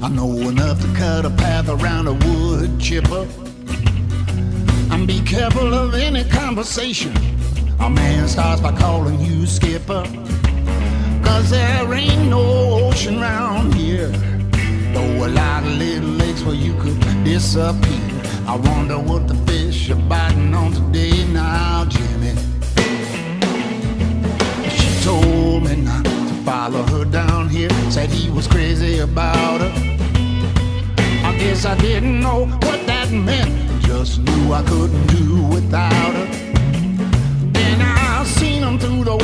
I know enough to cut a path around a wood chipper. And be careful of any conversation a man starts by calling you skipper. Cause there ain't no ocean round here, though a lot of little lakes where you could disappear. I wonder what the fish are biting on today now, Jimmy. She told me not to follow her down here, said he was crazy about her. I guess I didn't know what that meant, just knew I couldn't do without her. Then I seen him through the